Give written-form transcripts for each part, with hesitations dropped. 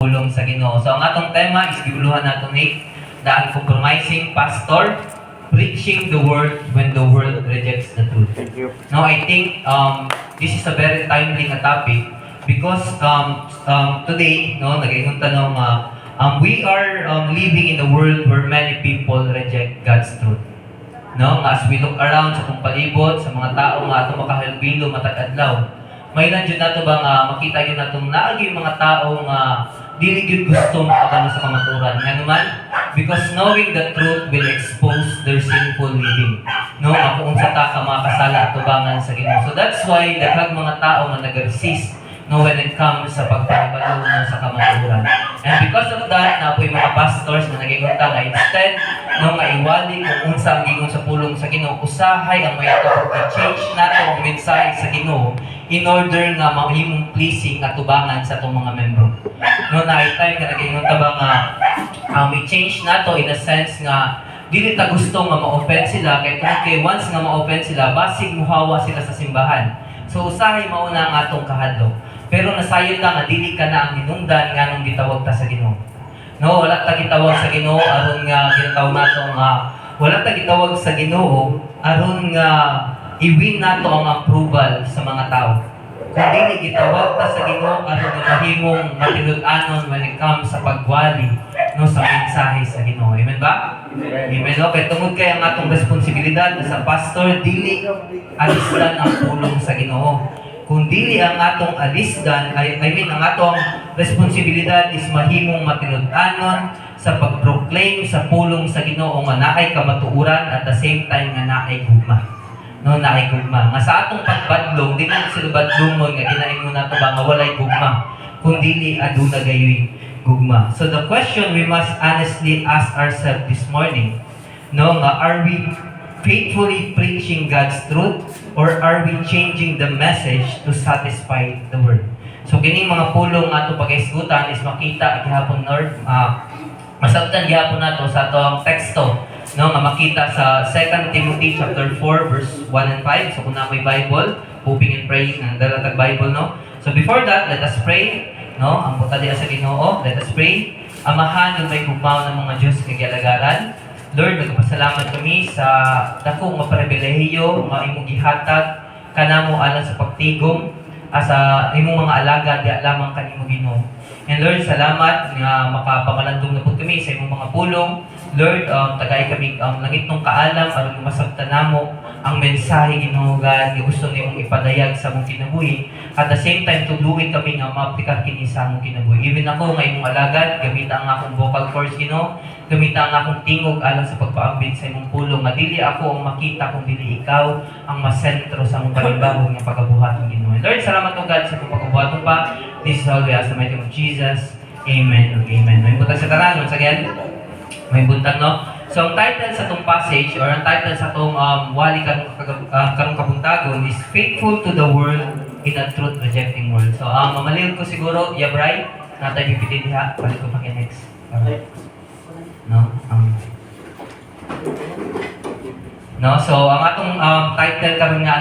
pulong sa Ginoo. So ang atong tema is gibuluhan nato ni the uncompromising pastor preaching the word when the world rejects the truth. Thank you. Now I think this is a very timely nga topic because today nagaingon tanong we are living in a world where many people reject God's truth. No, as we look around sa kung palibot sa mga tao nga ato makahalubilo matag adlaw, may lang jud nato ba nga makita gyud natong naagi mga tao nga dili gyud gusto makabalo sa kamaturan. Nga naman, because knowing the truth will expose their sinful living. No, kung unsa ta ka makasala at tubangan sa Ginoo. So that's why daghang mga tao nga nag-resist when it comes sa pagpahibalo sa kamaturan. And because of that, na po yung mga pastors na nagigunta nga instead nga iwali kung unsa ang gigon sa pulong sa Ginoo, usahay ang may ito i-change nato ang mensahe sa Ginoo in order nga mahimong pleasing at tubangan sa itong mga membro. No, na time nga nagigunta ba nga i-change nato in a sense nga dili ta gusto nga ma-offend sila kay once nga ma-offend sila basig muhawa sila sa simbahan. So usahay mauna ang atong kahadlok. Pero nasayod lang nga dili ka na ang hinungdan nganong gitawag ta sa Ginoo. No, wala ta gitawag sa Ginoo aron nga ginatawag nato nga wala ta gitawag sa Ginoo aron nga i-win nato ang approval sa mga tao. Kung dili gitawag ta sa Ginoo aron nga mahimong matilud-anon when it comes sa pagwali sa mensahe sa Ginoo. Amen ba? Amen. Okay, tungod kay ang atong responsibilidad sa pastor dili alisdan ang pulong sa Ginoo. Kung dili ang atong alisdan, ang atong responsibilidad is mahimong matinud-anon sa pag-proclaim sa pulong sa Ginoo nga naay kamatuoran at the same time nga naay gugma. No, naay gugma. Nga sa atong pagbadlong, di na sila badlongon nga ginaingon nato ba nga walay gugma, kung dili aduna gayoy gugma. So the question we must honestly ask ourselves this morning, are we faithfully preaching God's truth or are we changing the message to satisfy the world? So kining mga pulong ato pag-isgutan is makita gihapon masabtan gihapon nato sa atong teksto nga makita sa 2 Timothy chapter 4 verse 1 and 5. So kung na may Bible, hoping and praying ang dalatag Bible, So before that, let us pray, ang buta diha sa Ginoo. Let us pray. Amahan ng may gugmaw ng mga Diyos kay gialagaran. Lord, nagpasalamat kami sa dakong nga pribilehiyo nga imong gihatag kanamo alang sa pagtigom sa imong mga alagad di lamang kanimo Ginoo. And Lord, salamat nga makapamalandong na pud kami sa imong mga pulong. Lord, tagay kami ang langit ng kaalam aron masabtan namo ang mensahe Ginoo God nga gusto nimong ipadayag sa among kinabuhi. At the same time, tuluin kami nga maaplikar kini sa among kinabuhi. Even ako nga imong alagad, gamit ang akong vocal cords Ginoo, gamit ang akong tingog alang sa pagpaambit sa imong pulong. Nga dili ako ang makita kung dili ikaw ang masentro sa among panibagong nga pagkabuhaton Ginoo. Lord, salamat o God sa pagkabuhaton pa. This is all we ask in the mighty name of Jesus. Amen. Amen. May buntag sa tanan once again. May buntag, So, ang title sa itong passage, or ang title sa itong wali karong kabuntagon is Faithful to the World in a Truth-Rejecting World. So, mamaliw ko siguro, Yabray, natay pipitin diha, palit ko next. So, ang atong title karon nga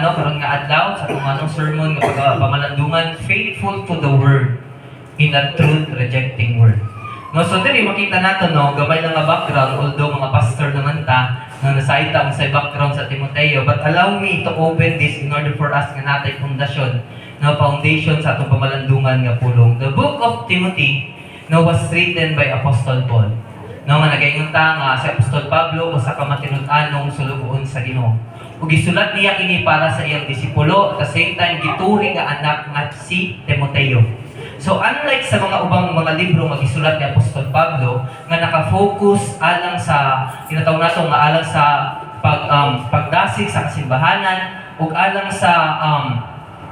adlaw sa atong sermon nga pamalandungan, Faithful to the World in a Truth-Rejecting World. So dili makita nato gamay lang nga background, although mga pastor naman ta nasaita ang sa background sa Timoteo, but allow me to open this in order for us nga natay pundasyon foundation sa atong pamalandungan nga pulong. The book of Timothy was written by Apostle Paul. Nga nagaingon ta nga si Apostol Pablo usa ka matinud-anong sulugoon sa Ginoo. Ug gisulat niya kini para sa iyang disipulo at the same time gituring nga anak nga si Timoteo. So unlike sa mga ubang mga libro nga gisulat ni Apostol Pablo nga naka-focus alang sa tinatawag nato nga alang sa pagdasig sa kasimbahanan ug alang sa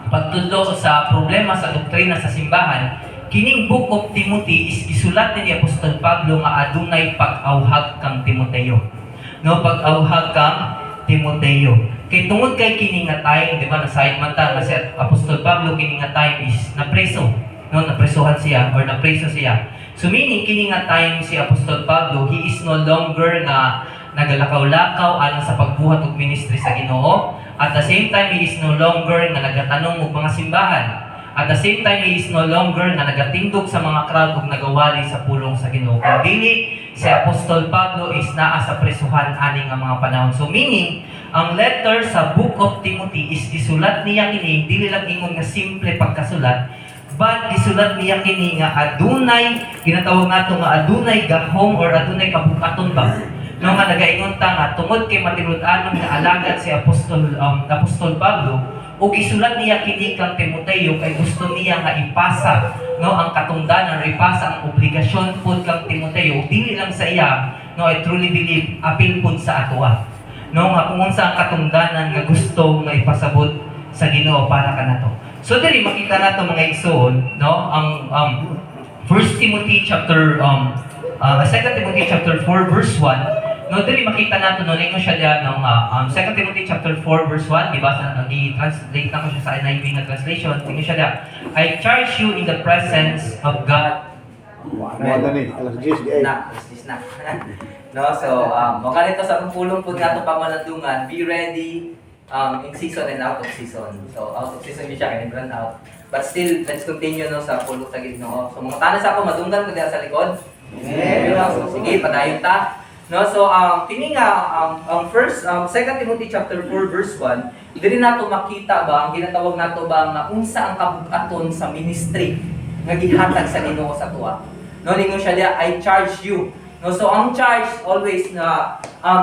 pagtudlo sa problema sa doktrina sa simbahan, kining Book of Timothy is gisulat ni Apostol Pablo nga adunay pag-awhag kang Timoteo. Pag-awhag kang Timoteo. Kay tungod kay kini nga time, di ba, nasayad man ta nga si Apostol Pablo kini nga time is napreso. Napresohan siya or napreso siya. So meaning kini nga time si Apostol Pablo, he is no longer nga nagalakaw-lakaw alang sa pagbuhat og ministry sa Ginoo. At the same time, he is no longer nga nagatanong og mga simbahan. At the same time, he is no longer na nagatindog sa mga crowd ug nagawali sa pulong sa Ginoo. Kung dili si Apostol Pablo is naa sa presuhan ani nga mga panahon. So meaning, ang letter sa Book of Timothy is gisulat niya kini dili lang ingon nga simple pagkasulat, but gisulat niya kini nga adunay ginatawag nato nga adunay gahom or adunay kabukaton ba. No nga nagaingon ta nga tungod kay matinud-anon nga alagad si Apostol Pablo o gisulat niya kini kang Timoteo kay gusto niya nga ipasa no ang katungdanan o ipasa ang obligasyon pud kang Timoteo dili lang sa iya no I truly believe apil pud sa atoa no nga kung unsa ang katungdanan nga gusto nga ipasabot sa Ginoo para kanato. So diri makita nato mga igsoon no ang 1 Timothy chapter 2 Timothy chapter 4 verse 1. No, dili makita nato no ingon siya diha no 2 Timothy chapter 4 verse 1, di ba sa translate na ko siya sa NIV nga translation. Ingon siya diha, I charge you in the presence of God. Alas 10 na. No, so mga nito sa pulong pud nato pamalandungan, be ready in season and out of season. So out of season di siya kay run out. But still, let's continue no sa pulong sa Ginoo. So mga tanas ako madunggan ko diha sa likod. So, sige, padayon ta. No, so kini nga ang 2 Timothy chapter 4 verse 1, diri nato makita ba ang ginatawag nato ba nga unsa ang kabug-aton sa ministry nga gihatag sa Ginoo sa tuwa. No, ningon siya diha, I charge you. No, so ang charge always na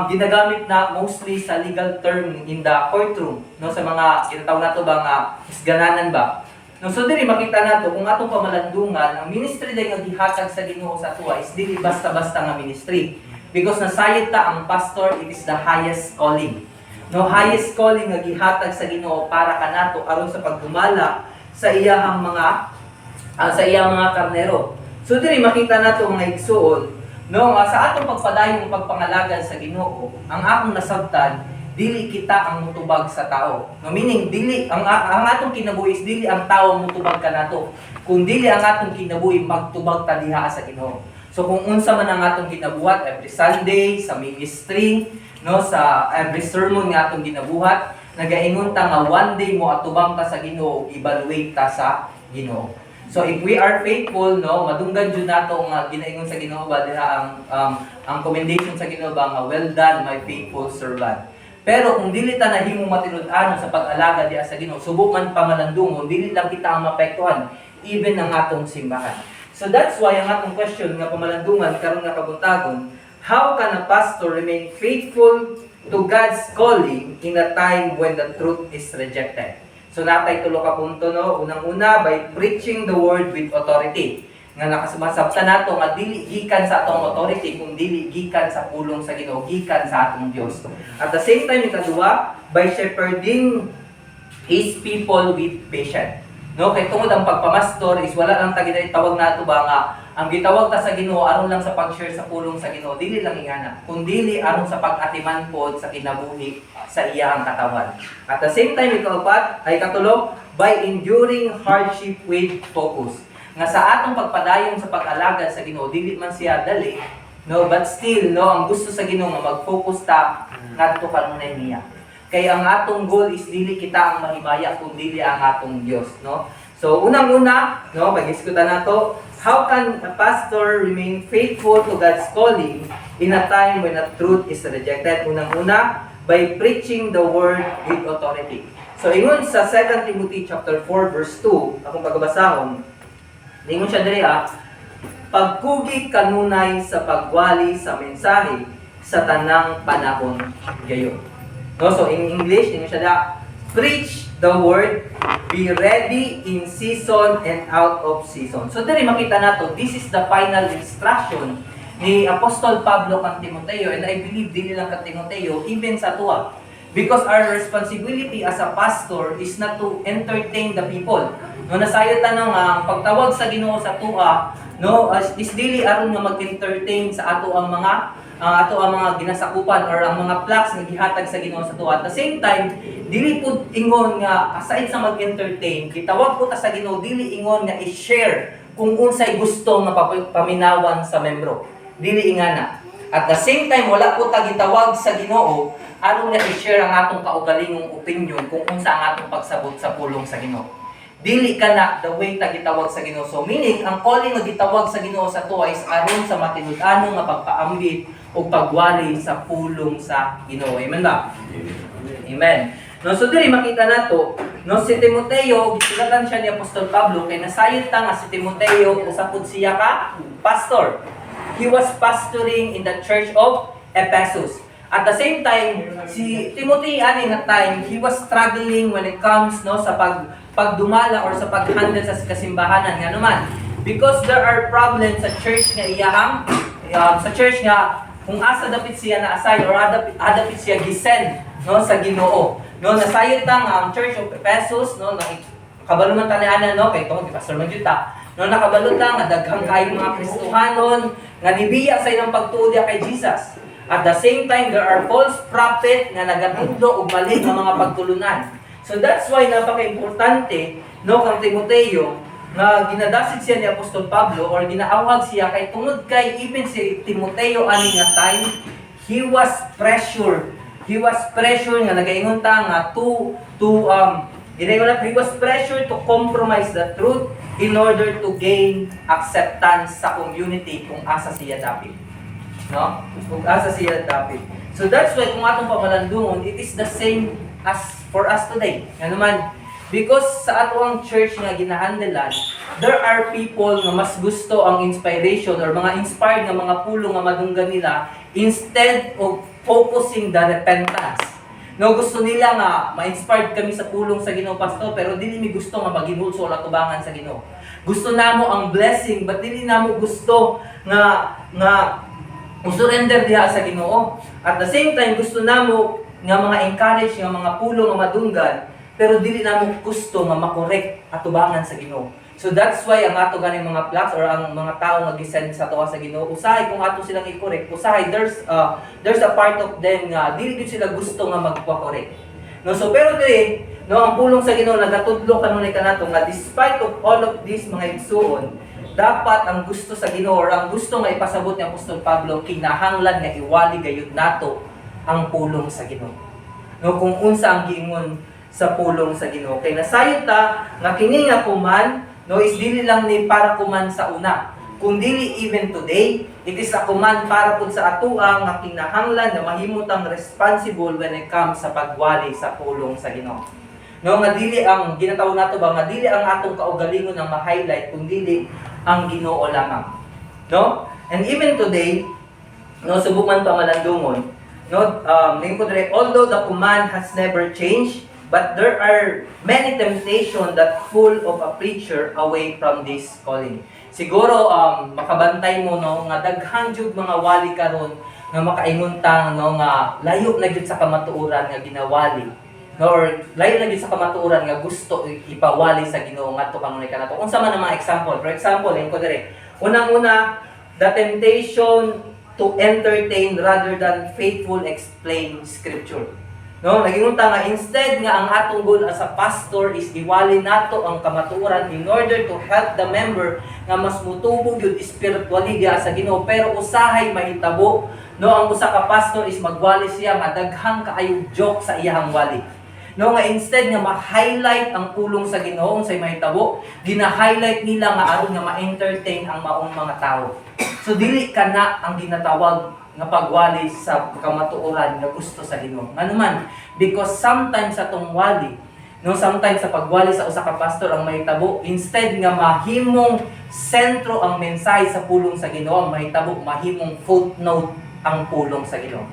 ginagamit na mostly sa legal term in the courtroom, no, sa mga ginatawag nato ba nga isgananan ba. No, so diri makita nato kung atong pamalandungan ang ministry day nga gihatag sa Ginoo sa tuwa is dili basta-basta nga ministry. Because nasayod ta ang pastor, it is the highest calling. No, highest calling nga gihatag sa Ginoo para kanato aron sa pagdumala sa iyang mga karnero. So diri makita nato mga igsuon, no, sa atong pagpadayong pagpangalagan sa Ginoo, ang akong nasabtan dili kita ang mutubag sa tao. No, meaning dili ang atong kinabuhi is dili ang tao ang mutubag kanato, kun dili ang atong kinabuhi magtubag ta diha sa Ginoo. So kung unsa man ang atong ginabuhat every Sunday sa ministry, no, sa every sermon nga atong ginabuhat, nagaingon ta nga one day mo atubang ta sa Ginoo, evaluate ta sa Ginoo. So if we are faithful, no, madunggan jud nato nga ginaingon sa Ginoo ba diha ang commendation sa Ginoo ba nga well done my faithful servant. Pero kung dili ta nahimong matinud-anon sa pag-alaga diha sa Ginoo, subok man pamalandungon, dili lang kita ang mapektuhan even ang atong simbahan. So that's why ang atong question nga pamalandungan karon nga kabuntagon, how can a pastor remain faithful to God's calling in a time when the truth is rejected? So natay tulo ka punto no. Unang-una, by preaching the word with authority. Nga nakasumasabta nato nga dili gikan sa atong authority kung dili gikan sa pulong sa Ginoo, gikan sa atong Dios. At the same time ikaduha, by shepherding his people with patience. No, kay tungod ang pagpamastor is wala lang tawag nato ba nga ang gitawag ta sa Ginoo aron lang sa pag-share sa pulong sa Ginoo, dili lang ingana, kundi aron sa pag-atiman pod sa kinabuhi sa iyang katawan. At the same time ikaupat ay katulo, by enduring hardship with focus. Nga sa atong pagpadayon sa pag-alagad sa Ginoo, dili man siya dali, no, but still no ang gusto sa Ginoo nga mag-focus ta ngadto kanunay niya. Kay ang atong goal is dili kita ang mahimaya kundi ang atong Dios, no? So unang-una, no, pag-iskutan nato, how can a pastor remain faithful to God's calling in a time when the truth is rejected? Unang-una, by preaching the word with authority. So ingon sa 2 Timothy chapter 4 verse 2, akong pagbabasahon, ingon siya diri pagkugi kanunay sa pagwali sa mensahe sa tanang panahon gayon. No, so in English, ingon siya preach the word, be ready in season and out of season. So diri makita nato, this is the final instruction ni Apostol Pablo kang Timoteo, and I believe dili lang kang Timoteo, even sa tuwa. Because our responsibility as a pastor is not to entertain the people. No, nasayod tanong ang pagtawag sa Ginoo sa tuwa, no, is dili aron nga mag-entertain sa ato ang mga ginasakupan or ang mga plaques nga gihatag sa Ginoo sa tuwa. At the same time, dili pud ingon nga aside sa mag-entertain, gitawag po ta sa Ginoo dili ingon nga i-share kung unsay gusto nga paminawan sa membro. Dili ingana. At the same time, wala po ta gitawag sa Ginoo aron nga i-share ang atong kaugalingong opinion kung unsa ang atong pagsabot sa pulong sa Ginoo. dili ka na the way ta gitawag sa Ginoo. So meaning ang calling nga gitawag sa Ginoo sa tuwa is aron sa matinud-ano nga pagpaambit o pagwali sa pulong sa Ginoo. Amen ba? Amen. No, so diri makita nato, no, si Timoteo, gisulatan siya ni Apostol Pablo kay nasayod ta nga si Timoteo usapod siya ka pastor. He was pastoring in the church of Ephesus. At the same time, si Timothy ani nga time, he was struggling when it comes no sa pagdumala or sa paghandle sa kasimbahanan nga naman. Because there are problems sa church nga iyahang sa church nga kung asa dapit siya na assign or adapit siya gisend no sa Ginoo. No, nasayod ta nga ang Church of Ephesus, no, nakabalon man tanianan, no, kay tungod kay Pastor Manjuta, no, nakabalon ta nga daghang kayong mga Kristohanon nga nibiya sa ilang pagtuo kay Jesus. At the same time, there are false prophet nga nagatudlo og mali nga mga pagtulunan. So that's why napaka-importante, no, kang Timoteo nga ginadasid siya ni Apostol Pablo or ginaawag siya kay tungod kay even si Timoteo ani nga time, he was pressured he was nga nagaingon ta nga he was pressured to compromise the truth in order to gain acceptance sa community kung asa siya dapit. No? Kung asa siya dapit. So that's why kung atong pamalandungon, it is the same as for us today. Nga naman, because sa ato ang church nga ginahandelan, there are people nga mas gusto ang inspiration or mga inspired nga mga pulong nga madunggan nila instead of focusing the repentance. No, gusto nila nga ma-inspired kami sa pulong sa Ginoo pastor pero dili mi gusto nga maginulso o latubangan sa Ginoo. Gusto namo ang blessing but dili namo gusto nga surrender diha sa Ginoo. At the same time gusto namo nga mga encourage nga mga pulong nga madunggan pero dili namo gusto nga makorek atubangan sa Ginoo. So that's why ang ato ganing mga flocks or ang mga tao nga gisend sa tuwa sa Ginoo, usahay kung ato silang i-correct, usahay there's a part of them nga dili gid sila gusto nga magpa-correct. No, so pero dili, no, ang pulong sa Ginoo nagatudlo kanunay kanato nga despite of all of these mga igsuon, dapat ang gusto sa Ginoo or ang gusto nga ipasabot ni Apostol Pablo kinahanglan nga iwali gayud nato ang pulong sa Ginoo. No, kung unsa ang giingon sa pulong sa Ginoo kay nasayod ta nga kini nga kuman no is dili lang ni para kuman sa una, kung dili even today, it is a command para pud sa atoa nga kinahanglan na mahimutang responsible when it comes sa pagwali sa pulong sa Ginoo. No nga dili ang ginataw nato ba nga dili ang atong kaugalingon ang ma-highlight kung dili ang Ginoo lamang. No? And even today, no subukan pa malandungon, no although the command has never changed, but there are many temptations that pull of a preacher away from this calling. Siguro makabantay mo no nga daghang jud mga wali karon nga makaingon ta no nga layo na gyud sa kamatuoran nga ginawali. No, or layo na gyud sa kamatuoran nga gusto ipawali sa Ginoo ngadto kanunay kanato. Unsa man ang mga example? For example, ko dire. Unang-una, the temptation to entertain rather than faithful explain scripture. No, nagingunta nga instead nga ang atong goal as a pastor is iwali nato ang kamatuoran in order to help the member nga mas mutubog gyud spiritually diha sa Ginoo pero usahay mahitabo no ang usa ka pastor is magwali siya nga daghang kaayong joke sa iyang wali. No nga instead nga ma-highlight ang pulong sa Ginoo unsay mahitabo, gina-highlight nila nga aron nga ma-entertain ang maong mga tao. So dili kana ang ginatawag nga pagwali sa kamatuoran nga gusto sa Ginoo. Ano man, because sometimes sa tong wali, no, sometimes sa pagwali sa usa ka pastor ang mahitabo, instead nga mahimong sentro ang mensahe sa pulong sa Ginoo, ang mahitabo mahimong footnote ang pulong sa Ginoo.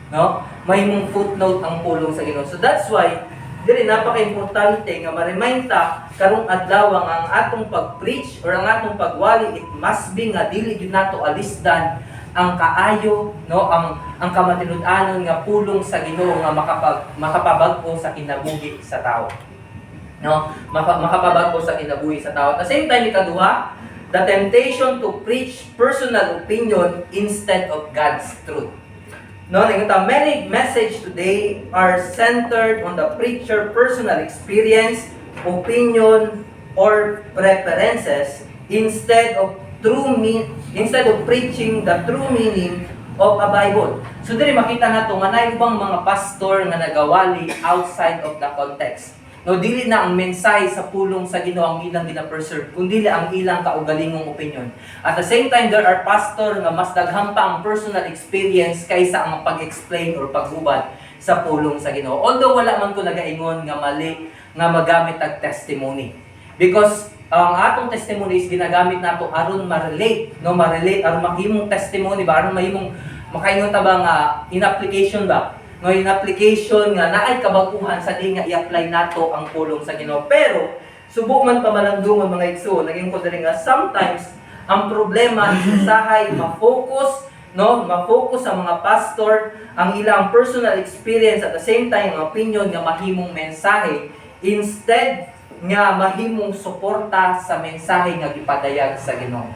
No? Mahimong footnote ang pulong sa Ginoo. So that's why dili napaka-importante nga ma-remind ta karong adlaw ang atong pag-preach or ang atong pagwali, it must be nga dili gyud nato alisdan ang kaayo no ang kamatinud-anon nga pulong sa Ginoo nga makapabag-o sa kinabuhi sa tao. No, makapabag-o sa kinabuhi sa tao. At the same time ikaduha, the temptation to preach personal opinion instead of God's truth. No, many message today are centered on the preacher personal experience, opinion or preferences instead of preaching the true meaning of a Bible. So diri makita nato nga naay ubang mga pastor nga nagawali outside of the context. No, dili na ang mensahe sa pulong sa Ginoo ang ilang gina-preserve, kundi ang ilang kaugalingong opinion. At the same time, there are pastor nga mas daghang pa ang personal experience kaysa ang pag-explain or paghubad sa pulong sa Ginoo. Although wala man ko nagaingon nga mali nga magamit ang testimony. Because ang atong testimony is ginagamit nato aron ma-relate, no, ma-relate aron mahimong testimony ba, aron mahimong makaingon ta ba nga in application ba, no, in application nga naay kabaguhan sa di nga i-apply nato ang pulong sa Ginoo. Pero subok man pa malandong ang mga igsoon, naging ko diri nga sometimes ang problema is usahay ma-focus, no, ma-focus sa mga pastor ang ilang personal experience at the same time ang opinion nga mahimong mensahe instead nga mahimong suporta sa mensahe nga gipadayag sa Ginoo.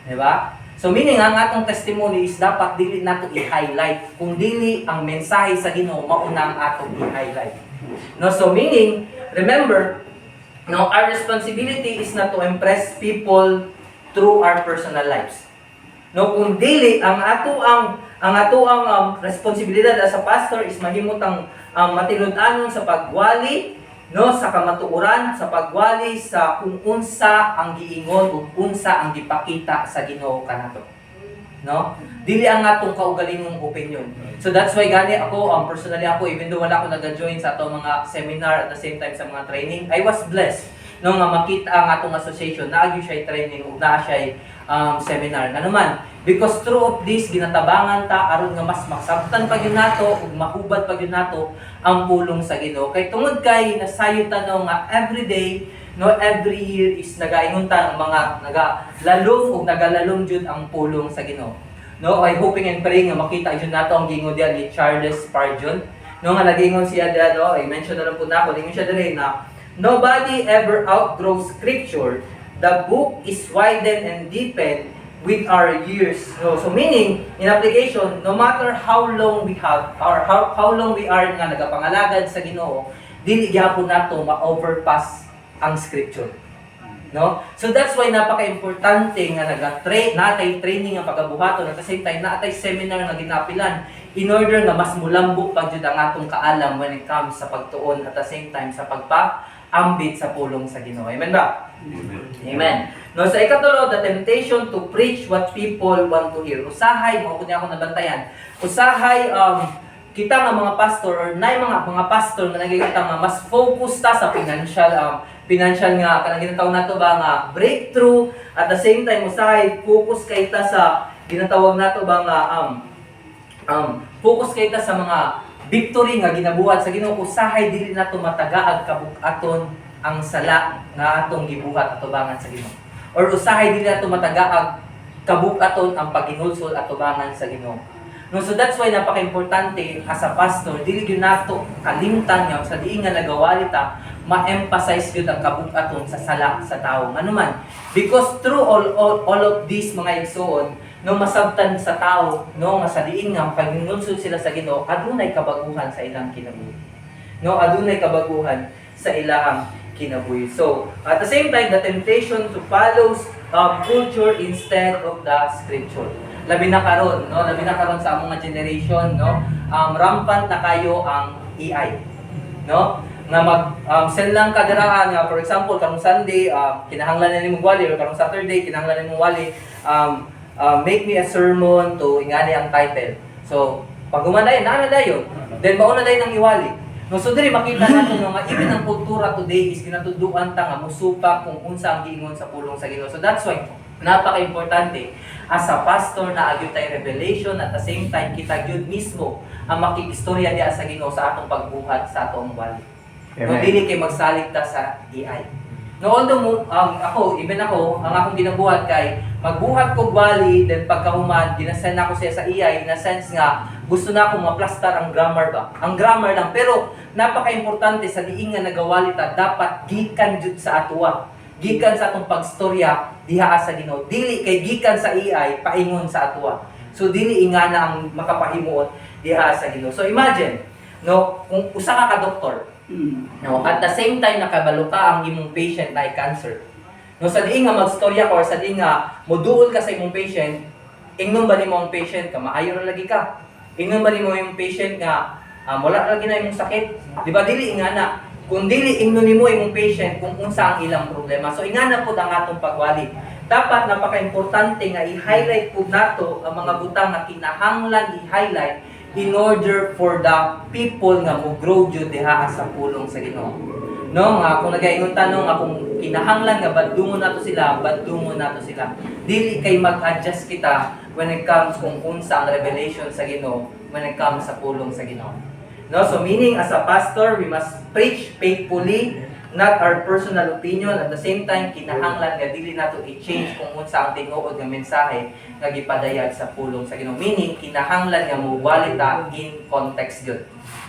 Di ba? So meaning ang atong testimony is dapat dili nato i-highlight, kung dili ang mensahe sa Ginoo mauna ang atong i-highlight. No, so meaning, remember, no, our responsibility is not to impress people through our personal lives. No, kung dili ang ato ang responsibilidad as a pastor is mahimot ang matinud-anon sa pagwali, no, sa kamatuoran, sa pagwali sa kung unsa ang giingon ug unsa ang gipakita sa Ginoo kanato. No? Dili ang atong kaugalingong opinion. So that's why gani ako, personally ako, even though wala ako nag-join sa atong mga seminar at the same time sa mga training, I was blessed no nga makita ang atong association na agi siya training ug naa siya seminar. Nga naman, because through of this ginatabangan ta aron nga mas masabtan pa gyud nato ug mahubad pa gyud nato ang pulong sa Ginoo. Kay tungod kay nasayo ta no nga every day, no, every year is nagaingon ta ang mga nagalalom ug nagalalom jud ang pulong sa Ginoo. No, I hoping and praying nga makita jud nato ang giingon diyan ni Charles Spurgeon. No, nga nagingon siya diyan, no, I mention na lang po nako, ingon siya diri na nobody ever outgrows scripture. The book is widened and deepened with our years. So meaning, in application, no matter how long we have or how long we are nga nagapangalagad sa Ginoo, dili gyapon nato ma-overpass ang scripture. No? So that's why napaka-importante nga natay training ang pagabuhaton at the same time natay seminar nga ginapilan in order nga mas mulambok pa jud ang atong kaalam when it comes sa pagtuon at the same time sa pagpa-ambit sa pulong sa Ginoo. Amen ba? Amen. No, sa ikatulo, the temptation to preach what people want to hear. Usahay, mo kunya ako nabantayan. Usahay kita nga mga pastor or nay mga pastor nga nagigita nga mas focus ta sa financial nga kanang ginatawag nato ba nga breakthrough, at the same time usahay focus kay ta sa ginatawag nato ba nga focus kay ta sa mga victory nga ginabuhat sa Ginoo. Usahay dili nato matagaag kabuk-aton ang sala nga atong gibuhat atubangan sa Ginoo, or usahay dili nato matagaag kabuk-aton ang paghinulsol atubangan sa Ginoo. No, so that's why napaka-importante as a pastor, dili gyud nato kalimtan nga sa diin nga nagawali ta ma-emphasize gyud ang kabuk-aton sa sala sa tawo. Ano man, because through all of these mga igsoon, no, masabtan sa tawo, no, nga sa diin nga paghinulsol sila sa Ginoo, adunay kabaguhan sa ilang kinabuhi. No, adunay kabaguhan sa ilang kinabuhi. So, at the same time, the temptation to follow culture instead of the scripture. Labi na karon, no? Labi na karon sa among generation, no? Rampant na kayo ang AI, no? Nga send lang ka dira nga, for example, karong Sunday, kinahanglan na nimong wali, or karong Saturday, kinahanglan nimong wali, make me a sermon to ingani ang title. So, pag humanayon, na dayon. Then mauna dayon ang iwali. No, so diri makita nato nga even ang kultura today is ginatuduan ta nga musupak kung unsa ang giingon sa pulong sa Ginoo. So that's why napaka-importante as a pastor na agyud tay revelation at the same time kita gyud mismo ang makikistorya diha sa Ginoo sa atong pagbuhat sa atong wali. No, dili kay magsalig ta sa AI. No, although ako, ang akong ginabuhat kay magbuhat ko wali, then pagkahuman ginasend ako siya sa AI na sense nga gusto na akong maplastar ang grammar ba. Ang grammar lang, pero napaka-importante sa diin nga nagawali ta dapat gikan jud sa atuwa. Gikan sa atong pagstorya diha sa Ginoo. Dili kay gikan sa AI paingon sa atuwa. So dili ingana ang makapahimuot diha sa Ginoo. So imagine, no, kung usa ka doktor, no, at the same time nakabalo ka ang imong patient na cancer. No, sa diin nga magstorya ka or sa diin nga moduol ka sa imong patient, ingnon ba nimo ang patient ka maayo ra lagi ka? Ingnon ba nimo yung patient nga wala lagi na imong sakit? Di ba dili ingana? Kung dili ingnon nimo imong patient kung unsa ang ilang problema. So ingana pud ang atong pagwali. Dapat napaka-importante nga i-highlight pud nato ang mga butang na kinahanglan i-highlight in order for the people nga mo grow jud diha sa pulong sa Ginoo. No, nga kung nagaingon tanong nga kung kinahanglan nga badungon nato sila, badungon nato sila. Dili kay mag-adjust kita when it comes kung unsa ang revelation sa Ginoo, when it comes sa pulong sa Ginoo. No, so meaning as a pastor, we must preach faithfully, not our personal opinion. At the same time, kinahanglan nga dili nato i-change kung unsa ang tinuod nga mensahe nga gipadayag sa pulong sa Ginoo. Meaning kinahanglan nga muwali ta in context gyud.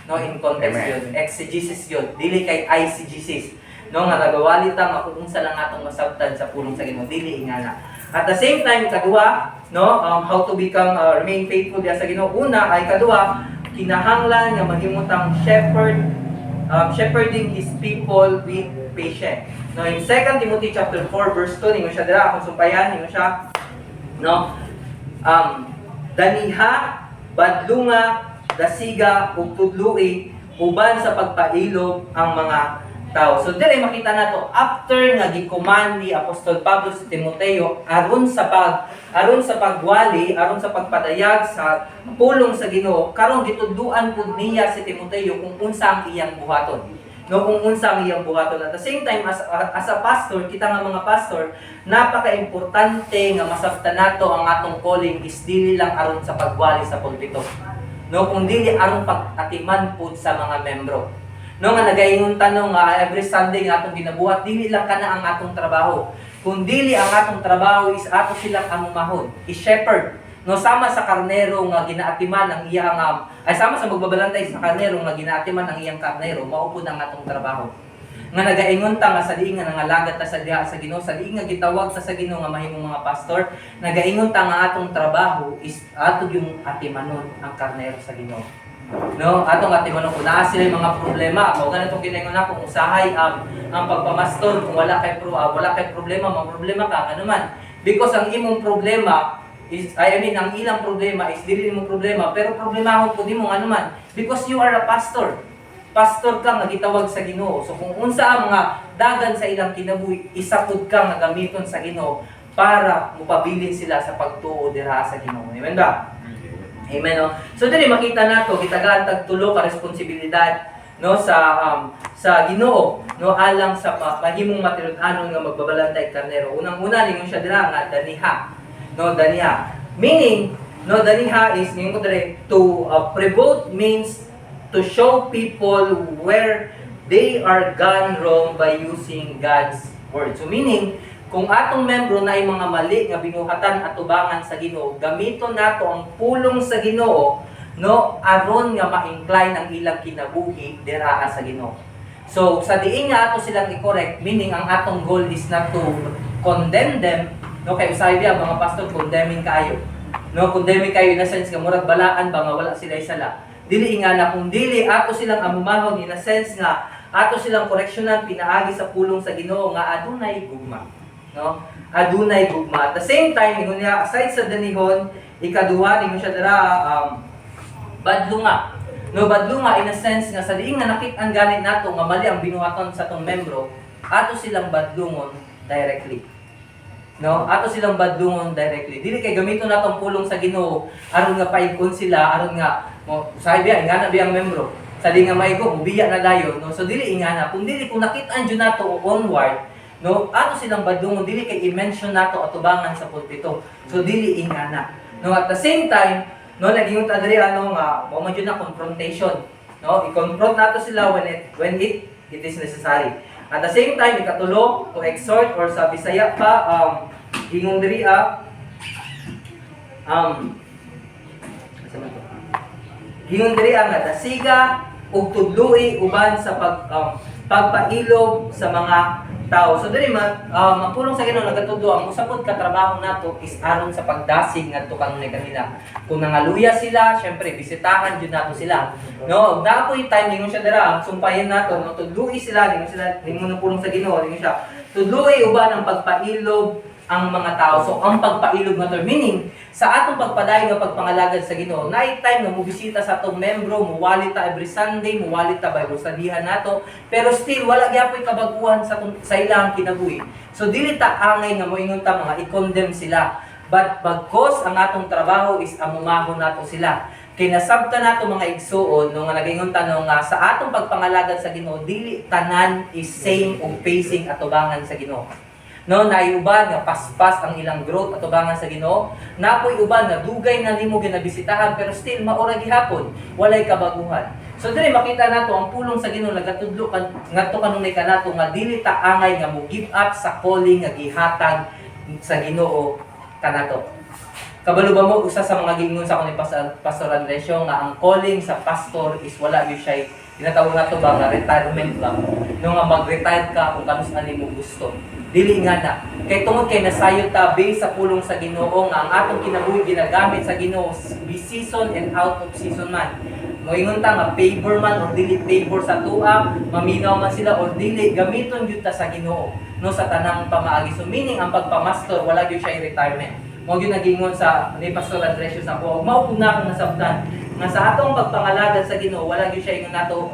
No, in context gyud, exegesis gyud, dili kay eisegesis. No, nga nagawali ta nga kung unsa lang atong masabtan sa pulong sa Ginoo, dili ingana. At the same time, kaduha, no, how to become remain faithful diha sa Ginoo. Una ay kaduha, kinahanglan nga mahimutang shepherding his people with patience. No, in 2 Timothy chapter 4 verse 2 ninyo siya dira akong sumpayan ninyo siya. No? Daniha, badlunga, dasiga ug tudloi uban sa pagpailog ang mga tao. So dire makita nato after nga gikuman ni Apostol Pablo si Timoteo aron sa pagwali, aron sa pagpadayag sa pulong sa Ginoo, karon gitudluan pud niya si Timoteo kung unsa ang iyang buhaton. No, kung unsa ang iyang buhaton. At the same time as a pastor, kita nga mga pastor, napaka-importante nga masabtan nato ang atong calling is dili lang aron sa pagwali sa pulpito. No, kung dili aron pag-atiman pud sa mga membro. No, nga nagaingon tanong every Sunday nga atong ginabuhat, dili lang kana ang atong trabaho. Kung dili ang atong trabaho is ato silang amumahon, is shepherd. No, sama sa karnero nga ginaatiman ang iyang sama sa magbabalantay sa karnero nga ginaatiman ang iyang karnero, mao pud ang atong trabaho. Nga nagaingon ta nga sa diin nga nangalagat ta sa diha sa Ginoo, sa diin nga gitawag ta sa Ginoo nga mahimong mga pastor, nagaingon ta nga atong trabaho is ato yung atimanon ang karnero sa Ginoo. No, atong atimanon kung naa sila yung mga problema, mao ganito ginaingon na kung usahay ang pagpamastor kung wala kay problema, mga problema ka ano man. Because ang imong problema is ang ilang problema is dili mo problema, pero problemahon pud nimo ano man because you are a pastor. Pastor ka nga gitawag sa Ginoo. So kung unsa ang mga dagan sa ilang kinabuhi, isa pud ka nga gamiton sa Ginoo para mupabilin sila sa pagtuo dira sa Ginoo. Amen ba? Amen. No? So dili makita nato gitagaan tag tulo ka responsibilidad no sa Ginoo no alang sa mahimong matilud-anon nga magbabalantay karnero. Unang-una ningon siya dira nga daniha. No, daniha. Meaning no daniha is ningon ko dire to provoke means to show people where they are gone wrong by using God's word. So meaning kung atong membro na ay mga mali nga binuhatan at tubangan sa Ginoo, gamiton nato ang pulong sa Ginoo no aron nga ma-incline ang ilang kinabuhi dira sa Ginoo. So sa diin nga ato silang i-correct, meaning ang atong goal is not to condemn them, no kay usahay biya mga pastor condemning kayo. No, condemning kayo in a sense nga murag balaan ba nga wala sila sala. Dili ingana kung dili ato silang amumahon in a sense nga ato silang koreksyonan pinaagi sa pulong sa Ginoo nga adunay gugma. No? Adunay gugma. At the same time, ingon niya, aside sa danihon, ikaduha, ingon siya dira, badlunga. No, badlunga in a sense nga sa diing nga nakit-an ganit nato nga mali ang binuhaton sa tong membro, ato silang badlungon directly. No, ato silang badlungon directly. Dili kay gamiton natong pulong sa Ginoo aron nga paikon sila, aron nga sabi biya ingana biyang membro. Sa di nga maigo, mubiya na dayon, no. So dili ingana, kung dili kung nakit-an jud nato onward, no, ato silang badungon dili kay i-mention nato atubangan sa pulpito. So dili ingana. No, at the same time, no, naging ta diri nga mo man jud na confrontation. No, i-confront nato sila when it is necessary. At the same time, ikatulo to exhort or sa Bisaya pa gingon diri gingon diri nga dasiga ug tudloi uban sa pagpailog sa mga tao. So diri mapulong sa Ginoo nagatudlo ang usapod ka trabaho nato is aron sa pagdasig ngadto kanunay kanila. Kung nangaluya sila, syempre bisitahan jud nato sila. No, dapoy time ningon siya dira, sumpayan nato, no tudloi sila, ningon na pulong sa Ginoo, ningon siya. Tudloi uban ang pagpailog ang mga tao. So ang pagpailog nga term, meaning sa atong pagpadayon nga pagpangalagad sa Ginoo, night time nga mobisita sa atong membro, muwali ta every Sunday, muwali ta Bible studyhan nato, pero still wala gyapon kabaguhan sa ilang kinabuhi. So dili ta angay nga moingon ta mga i-condemn sila. But bagkos ang atong trabaho is amumahon nato sila. Kinasabta nato mga igsuon no nga nagaingon tanong nga sa atong pagpangalagad sa Ginoo dili tanan is same og pacing atubangan sa Ginoo. No, naiuban nga paspas ang ilang growth atubangan sa Ginoo. Napoy uban nga dugay na nimo ginabisitahan pero still maura gihapon, walay kabaguhan. So dili makita nato ang pulong sa Ginoo nagatudlo kan ngadto kanunay kanato nga dili ta angay nga mo give up sa calling nga gihatag sa Ginoo kanato. Kabalo ba mo usa sa mga gingon sa akong ni Pastor Andresio nga ang calling sa pastor is wala gyud siya tinatawag nato ba nga retirement lang. No nga mag-retire ka kung kanus ani mo gusto. Dili nga na. Kay tungod kay nasayo ta based sa pulong sa Ginoo nga ang atong kinabuhi ginagamit sa Ginoo be season and out of season man. Moingon ta nga favor man or dili favor sa tuwa, maminaw man sila or dili gamiton gyud ta sa Ginoo no sa tanang pamaagi. So meaning ang pagpamastor wala gyud siya retirement. Mo gyud nagingon sa ni Pastor Andresio sa ko, mao pud na akong nasabtan nga sa atong pagpangalagad sa Ginoo wala gyud siya ingon nato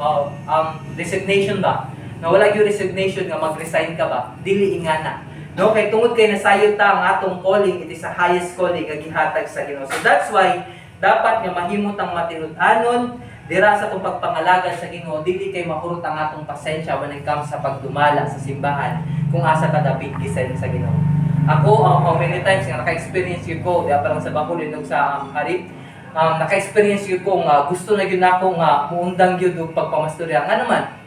resignation ba. Na wala gyud resignation nga mag-resign ka ba, dili ingana. No, kay tungod kay nasayo ta ang atong calling, it is the highest calling nga gihatag sa Ginoo. So that's why dapat nga mahimot ang matinud-anon dira sa atong pagpangalagad sa Ginoo, dili kay mahurot ang atong pasensya when it comes sa pagdumala sa simbahan kung asa ka dapat gisend sa Ginoo. Ako, how many times nga naka-experience yun ko, diya parang sa Bacolod sa Harip, naka-experience yun ko nga gusto na yun ako nga muundang yun og pagpamastorya. Nga naman,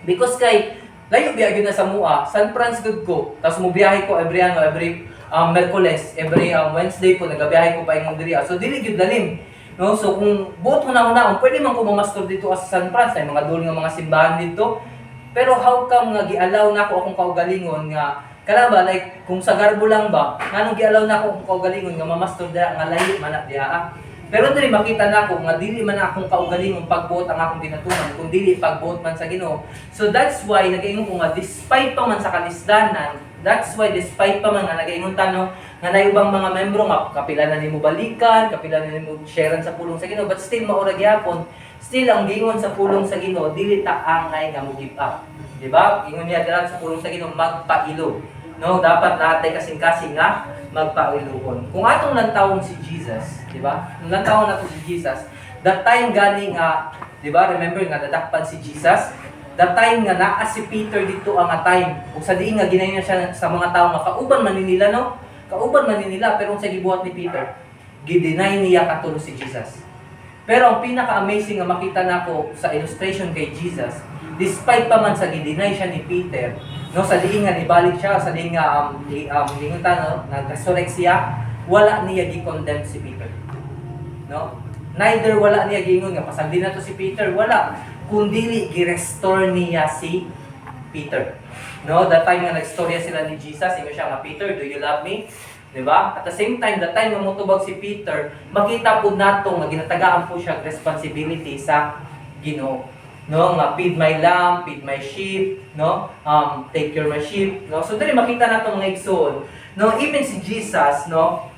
because kay layo biya gyud na sa mua, San Francisco ko, tapos mo biyahe ko every Merkules, every Wednesday po nagabiyahe ko pa ingong diri. So dili gyud dalim. No, so kung buot ko na pwede man ko mamastor dito sa San Francisco, mga duli nga mga simbahan dito. Pero how come nga gialaw na ako akong kaugalingon nga kala ba like kung sa Garbo lang ba, nganong gialaw na ako akong kaugalingon nga mamastor dira nga layo man na diha. Pero dili makita na ako nga dili man akong kaugalingon pagbuot ang akong ginatuman, kung dili pagbuot man sa Ginoo. So that's why nagaingon ko nga despite pa man sa kalisdanan, that's why despite pa man nga nagaingon tanong nga naibang mga membro nga kapila na nimo balikan, kapila na nimo sharean sa pulong sa Ginoo, but still maura gyapon, still ang gingon sa pulong sa Ginoo dili ta angay nga mo give up. Di ba? Ingon niya dira sa pulong sa Ginoo magpailo. No, dapat natay kasing-kasing nga magpailuhon. Kung atong lantawon si Jesus, di ba? Kung lantawon nato si Jesus, that time gani nga, di ba? Remember nga dadakpan si Jesus, that time nga naa si Peter dito ang time. Ug sa diin nga ginay siya sa mga tawo nga kauban man nila no? Kauban man nila pero sa gibuhat ni Peter, gideny niya katulo si Jesus. Pero ang pinaka-amazing nga makita nako sa illustration kay Jesus, despite pa man sa gideny siya ni Peter, no, sa diin nga nibalik siya, sa diin nga lingutan no, nag-resurrect siya, wala niya gi-condemn si Peter. No? Neither wala niya gingon nga pasandi na to si Peter, wala, kundi gi-restore niya si Peter. No, that time nga nagstorya sila ni Jesus, ingon siya nga, Peter, do you love me? Diba? At the same time, the time nga motubag si Peter, makita po nato nga ginatagaan po siya responsibility sa Ginoo. No, nga feed my lamb, feed my sheep, no? Take care my sheep, no? So dili makita nato mga igsoon. No, even si Jesus, no,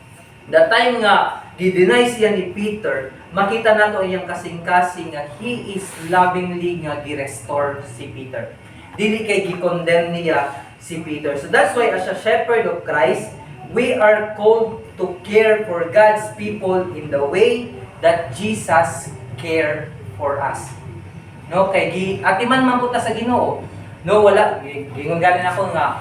the time nga di-deny siya ni Peter, makita nato iyang kasing-kasing nga he is lovingly nga gi-restore si Peter. Dili kay gi-condemn niya si Peter. So that's why as a shepherd of Christ, we are called to care for God's people in the way that Jesus cared for us. No, kay atiman man puta sa Ginoo. No, wala gingon ganin ako nga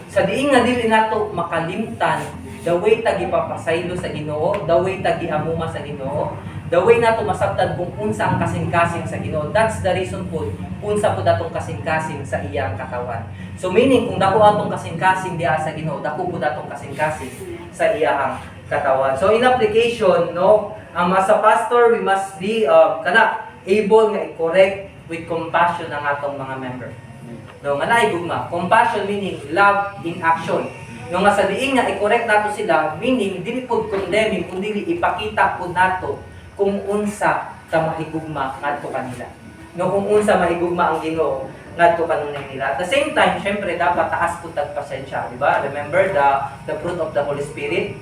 sa diin nga dili nato makalimtan the way ta gipapasaylo sa Ginoo, the way ta giamuma sa Ginoo, the way nato masabtan kung unsa ang kasing-kasing sa Ginoo. That's the reason po unsa po datong kasing-kasing sa iyang katawan. So meaning kung dako atong kasing-kasing diha sa Ginoo, dako po datong kasing-kasing sa iyang katawan. So in application, no, as a pastor we must be able nga i-correct with compassion ang atong mga member. No, nga naigugma. Compassion meaning love in action. No, nga sa diin nga i-correct nato sila, meaning dili pud condemning, kundi ipakita pud nato kung unsa ta mahigugma ngadto kanila. No, kung unsa mahigugma ang Ginoo ngadto kanunay nila. At the same time, syempre dapat taas pud tag pasensya, di ba? Remember the fruit of the Holy Spirit,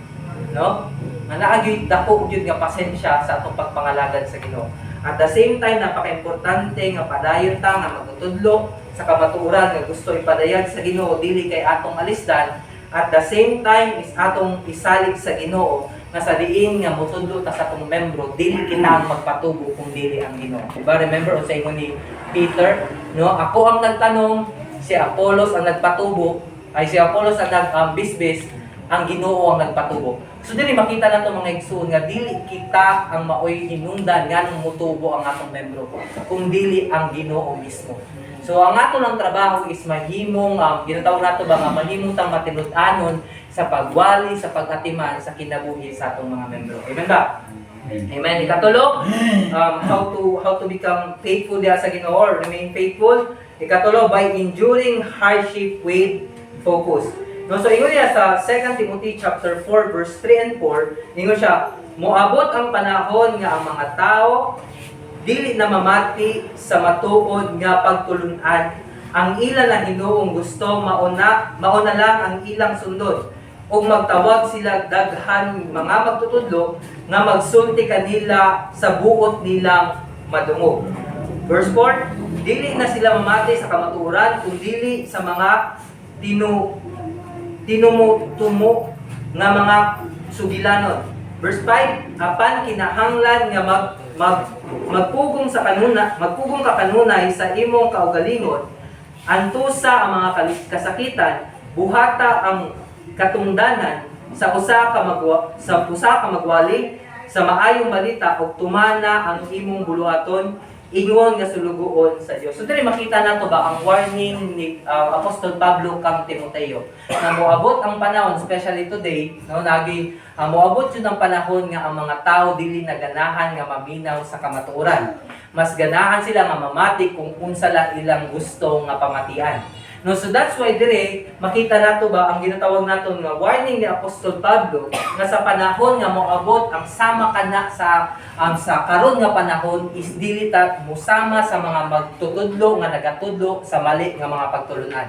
no? Nga naa gyud dako gyud nga pasensya sa atong pagpangalagad sa Ginoo. At the same time, napaka-importante nga padayon ta nga magtutudlo sa kamatuoran nga gusto ipadayag sa Ginoo dili kay atong alisdan. At the same time is atong isalig sa Ginoo nga sa diin nga motudlo ta sa atong membro dili kita ang magpatubo kung dili ang Ginoo. Diba? Remember sa ingon ni Peter, no? Ako ang nagtanong, si Apollos ang nagpatubo, ay si Apollos ang nagbisbis, ang Ginoo ang nagpatubo. So dili makita nato mga igsoon nga dili kita ang maoy hinungdan nganong motubo ang atong membro kung dili ang Ginoo mismo. So ang ato lang trabaho is mahimong ginatawag nato ba nga mahimong tang matinud-anon sa pagwali, sa pag-atiman sa kinabuhi sa atong mga membro. Amen ba? Amen. Ikatulo, how to become faithful diha sa Ginoo or remain faithful. Ikatulo, by enduring hardship with focus. No, so ingon niya sa 2 Timothy chapter 4 verse 3 and 4, ingon siya, moabot ang panahon nga ang mga tao dili na mamati sa matuod nga pagtulunan. Ang ila na Hinoong gusto mauna lang ang ilang sundod. Ug magtawag sila daghan mga magtutudlo nga magsulti kanila sa buot nilang madungog. Verse 4, dili na sila mamati sa kamatuoran kung dili sa mga tinumutumo nga mga sugilanon. Verse 5, apan kinahanglan nga magpugong ka kanunay sa imong kaugalingon, antusa ang mga kasakitan, buhata ang katungdanan sa usa ka magwali sa maayong balita ug tumana ang imong buluhaton ingon nga sulugoon sa Dios. So diri makita nato ba ang warning ni Apostol Pablo kang Timoteo na moabot ang panahon, especially today, no, nagi moabot yun ang panahon nga ang mga tao dili naganahan nga maminaw sa kamatuoran. Mas ganahan sila nga mamati kung unsa lang ilang gusto nga pamatian. No, so that's why dire makita nato ba ang ginatawag nato nga warning ni Apostol Pablo nga sa panahon nga moabot ang sama kana sa karon nga panahon is dili ta musama sa mga magtutudlo nga nagatudlo sa mali nga mga pagtulunan.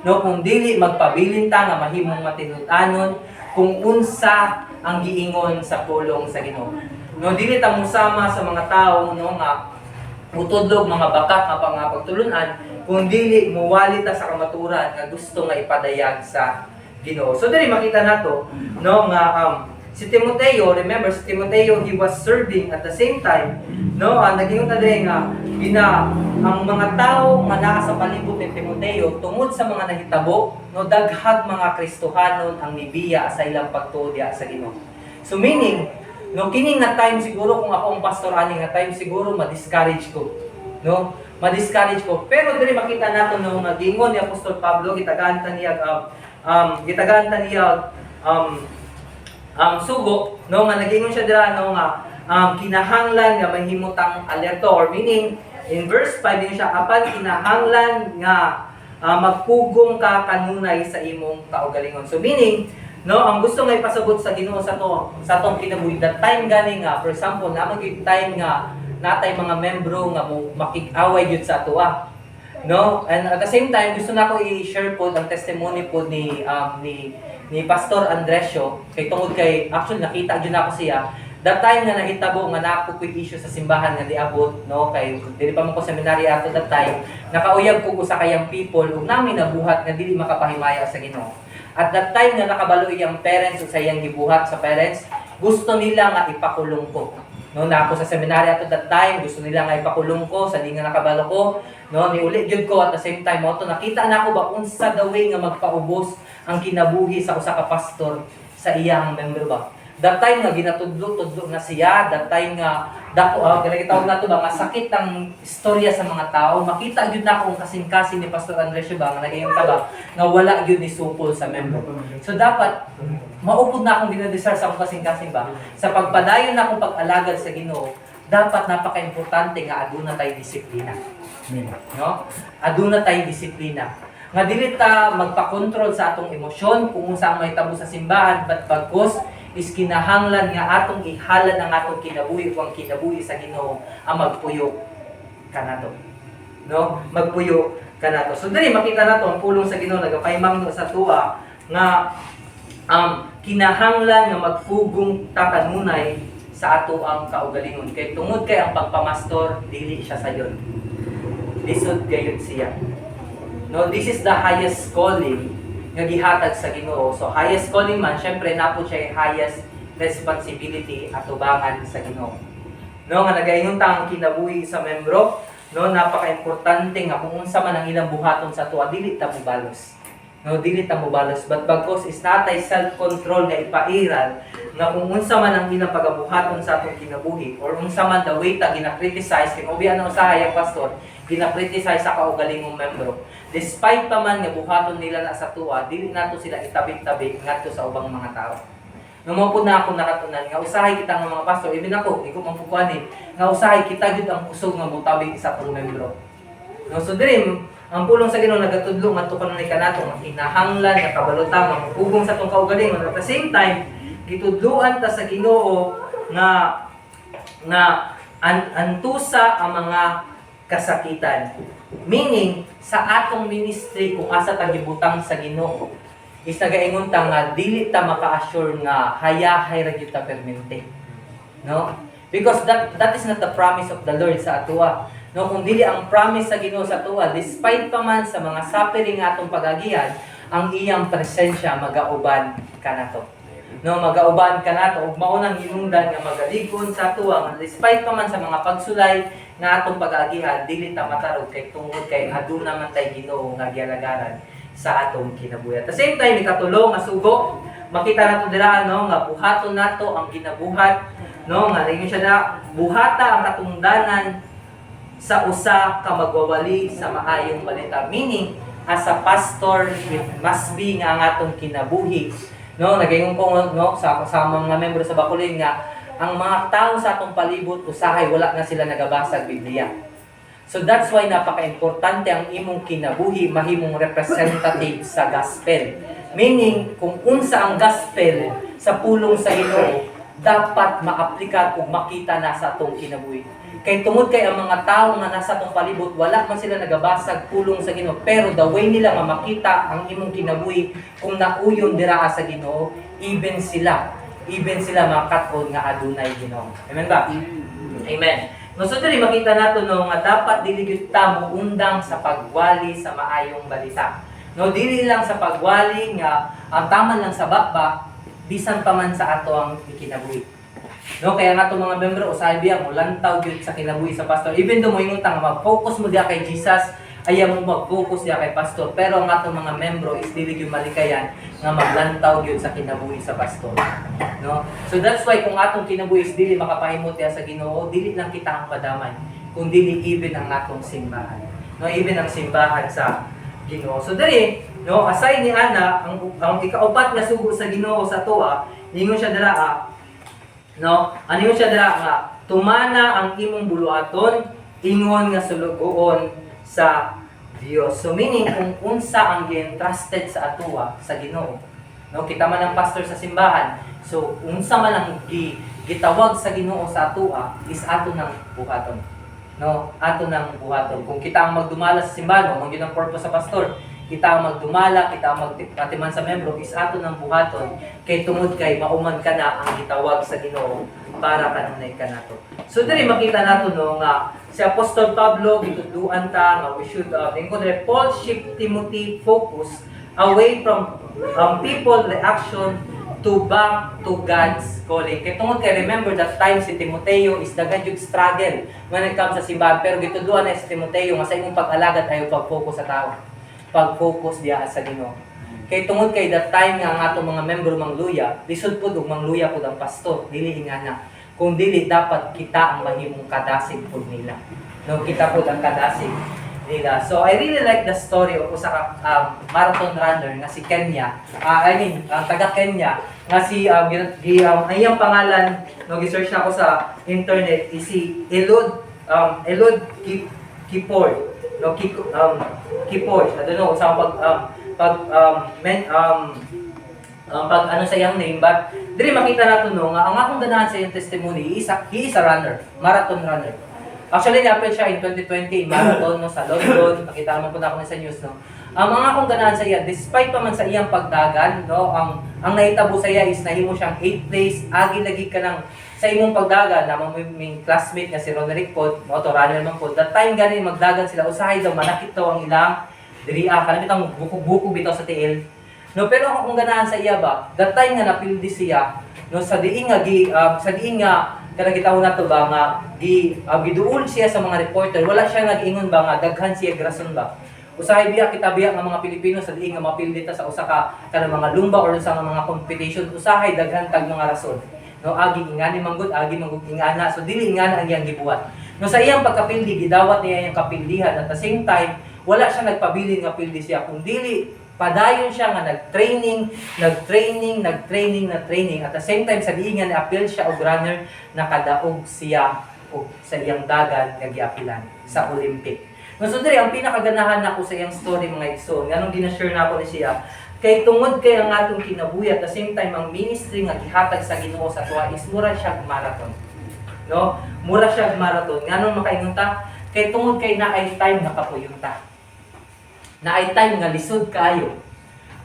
No, kung dili magpabilin ta nga mahimong matinud-anon kung unsa ang giingon sa pulong sa Ginoo. No, dili ta musama sa mga tawo no nga utudlog mga bakat nga pagtulunan kung dili muwali ta sa kamaturan nga gusto nga ipadayag sa Ginoo. So dili makita nato no nga si Timoteo, remember si Timoteo, he was serving at the same time, no, naging diri nga ang mga tao nga naa sa palibot ni Timoteo tungod sa mga nahitabo, no, daghag mga Kristohanon ang nibiya sa ilang pagtuo sa Ginoo. So meaning, no, kining nga time siguro kung ako ang pastor ani nga time siguro ma-discourage ko, no? Ma-discourage ko. Pero diri makita nato no nga gingon ni Apostol Pablo gitagaan ta niya sugo no nga nagingon siya dira no nga kinahanglan nga mahimutang alerto or meaning in verse 5 din siya apan kinahanglan nga magpugong ka kanunay sa imong kaugalingon. So meaning no, ang gusto nga ipasabot sa Ginoo sa atong kinabuhi that time gani nga for example namang gyud time nga natay mga membro nga mo makig-away gyud sa atoa. No? And at the same time gusto nako i-share po ang testimony po ni Pastor Andresio kay tungod kay actually nakita gyud nako siya that time nga nahitabo nga nako koy issue sa simbahan nga diabot no kay dili pa mo ko seminary ato that time nakauyab ko sa kayang people ug nami nabuhat nga dili makapahimaya sa Ginoo. At that time nga nakabalo iyang parents ug sa iyang gibuhat sa parents gusto nila nga ipakulong ko. No, na ako sa seminary ato that time, gusto nila nga ipakulong ko sa di nga nakabalo ko. No, niuli gyud ko at the same time mo to nakita na ako ba unsa the way nga magpaubos ang kinabuhi sa usa ka pastor sa iyang member ba. That time nga ginatudlo-tudlo na siya, that time nga dako gitawag nato ba nga sakit ang istorya sa mga tao. Makita gyud na ako ang kasing-kasing ni Pastor Andresio ba nga nagayong taba nga wala gyud ni supol sa member. So dapat maupod na akong dinadesire sa akong kasing-kasing ba sa pagpadayon na akong pag-alagad sa Ginoo. Dapat napaka-importante nga aduna tay disiplina. No? Aduna tay disiplina. Nga dili ta magpa-control sa atong emosyon kung unsa ang mahitabo sa simbahan but bagkus is kinahanglan nga atong ihalad ang atong kinabuhi o ang kinabuhi sa Ginoo ang magpuyo kanato. no, magpuyo kanato. So diri makita nato ang pulong sa Ginoo nagapaymangno sa tuwa nga kinahanglan nga magpugong ta kanunay sa ato ang kaugalingon kay tungod kay ang pagpamastor dili siya sayon. Lisod gayud siya. No, this is the highest calling nga gihatag sa Ginoo. So highest calling man, syempre napo siya highest responsibility at ubangan sa Ginoo. No, nga nagaingon ta ang kinabuhi sa membro, no, napaka-importante nga kung unsa man ang ilang buhaton sa tuwa dili ta mobalos. No, dili ta mobalos, but bagkos is natay self-control nga ipairal nga kung unsa man ang ilang pagabuhaton sa atong kinabuhi or unsa man the way ta gina-criticize kay obi ana usahay ang pastor, gina-criticize sa kaugalingong membro. Despite pa man nga buhaton nila na sa tuwa, dili nato sila itabig-tabig ngadto sa ubang mga tao. Numapod na ako nakatunan nga usahay kita nga mga pastor, even ako, di ko mampukuanin, nga usahay kita gid ang kusog nga mutabig sa atong membro. No, so dream, ang pulong sa Ginoo nagatudlo ngadto kanunay kanato nga kinahanglan nga kabalutan nga mapugong sa atong kaugalingon. At the same time, gitudloan ta sa Ginoo nga antusa ang mga kasakitan. Meaning, sa atong ministry kung asa ta gibutang sa Ginoo, is nagaingon ta nga dili ta maka-assure nga hayahay ra gyud ta permente. No? Because that is not the promise of the Lord sa atoa. No, kung dili ang promise sa Ginoo sa atoa, despite pa man sa mga suffering nga atong pagagihan, ang iyang presensya magauban kanato. No, magauban kanato ug mao nang hinungdan nga magaligon sa atoa, despite pa man sa mga pagsulay nga atong pag-agihan, dili ta matarog kay tungod kay aduna man tay Ginoo nga gialagaran sa atong kinabuhi. At the same time, ikatulo nga sugo, makita nato dira no nga buhaton nato ang kinabuhat, no nga ringon siya na buhata ang katungdanan sa usa ka magwawali sa maayong balita. Meaning, as a pastor, it must be nga ang atong kinabuhi. No, nagayon ko no sa mga membro sa Bacolod nga ang mga tao sa atong palibot usahay wala na sila nagabasa og Biblia. So that's why napaka-importante ang imong kinabuhi mahimong representative sa gospel. Meaning, kung unsa ang gospel sa pulong sa Ginoo, dapat maaplikan ug makita na sa atong kinabuhi. Kay tungod kay ang mga tao nga nasa atong palibot wala man sila nagabasag pulong sa Ginoo, pero the way nila nga makita ang imong kinabuhi kung nauyon dira sa Ginoo, even sila makakat-on nga adunay Ginoo. Amen ba? Amen. No, so dili makita nato no nga dapat dili gyud ta moundang sa pagwali sa maayong balita. No, dili lang sa pagwali nga ang taman lang sa bakba bisan pa man sa ato ang kinabuhi. No, kaya nga itong mga membro usahay biya mo lantaw gyud sa kinabuhi sa pastor. Even though mo ingon ta nga mag-focus mo diya kay Jesus, ayaw mo mag-focus diya kay pastor, pero ang atong mga membro is dili gyud malikayan nga maglantaw gyud sa kinabuhi sa pastor. No? So that's why kung atong kinabuhi is dili makapahimot diya sa Ginoo, dili lang kita ang padamay, kung dili even ang atong simbahan. No, even ang simbahan sa Ginoo. So dali, no, aside ni ana ang ikaupat nga sugo sa Ginoo sa tuwa, ingon siya dira no, ano yun siya dira nga tumana ang imong buluaton ingon nga sulugoon sa Dios. So meaning kung unsa ang gi-entrusted sa atuwa sa Ginoo, no, kita man ang pastor sa simbahan, so unsa man ang gitawag sa Ginoo sa atuwa is ato nang buhaton. No, ato nang buhaton. Kung kita ang magdumala sa simbahan, mo ang purpose sa pastor, kita ang magdumala, kita ang magkatiman sa membro, is ato ng buhaton, kay tungod kay mauman ka na ang gitawag sa Ginoo para kanunay ka nato. So diri makita nato no nga si Apostol Pablo gitudluan ta nga we should Paul shift Timothy focus away from people reaction to back to God's calling. Kay tungod kay remember that time si Timoteo is daghan jud struggle when it comes sa simbahan, pero gitudluan na si Timoteo nga sa imong pag-alagad ayo pag-focus sa tao, pag-focus diya sa Ginoo. Kay tungod kay that time nga ang atong mga membro mangluya, lisod pud og mangluya pud ang pastor, dili ingana. Kung dili dapat kita ang mahimong kadasig pud nila. No, kita pud ang kadasig nila. So I really like the story of usa ka marathon runner nga si Kenya. Taga Kenya nga si iyang pangalan no gi-search na ako sa internet is si Eliud Kipchoge. No, Kipchoge. I don't know sa pag ano sa iyang name, but diri makita nato no nga ang akong ganahan sa iyang testimony he is a runner, marathon runner. Actually, ni-apply siya in 2020 in marathon no, sa London. Nakita naman po na ako sa news. No? Ang mga akong ganahan sa iya, despite pa man sa iyang pagdagan, no, ang nahitabo sa iya is nahimo siyang 8th place. Agi lagi ka lang sa imong pagdagan, namang may classmate nga si Roderick Pod, no, to runner man po. That time ganin magdagan sila, usahay daw, manakit daw ang ilang diriya, kanang bitang bukog-bukog bitaw sa tiil. No, pero akong ganahan sa iya ba, that time nga napildi siya, no, sa diin nga kanang gitawon nato ba nga giduol siya sa mga reporter, wala siya nag-ingon ba nga daghan siya grason ba. Usahay biya kita biya nga mga Pilipino sa diin nga mapildi ta sa usa ka kanang mga lumba or sa mga competition, usahay daghan tag mga rason. No, agi ingani manggod, agi manggod ingana, so dili ingana ang iyang gibuhat. No, sa iyang pagkapildi gidawat niya iyang kapildihan at the same time wala siya nagpabilin nga pildi siya kung dili padayon siya nga nag-training at the same time sa diin nga ni-appeal siya og runner nakadaog siya og sa iyang dagan nga giapilan sa Olympic. No, so diri ang pinakaganahan nako sa iyang story mga igsoon nganong gina-share nako ni siya kay tungod kay ang atong kinabuhi at the same time ang ministry nga gihatag sa Ginoo sa tuwa is mura siya marathon. No? Mura siya marathon. Nganong makaingon ta? Kay tungod kay naay time nga kapuyon ta. Naay time nga lisod kaayo.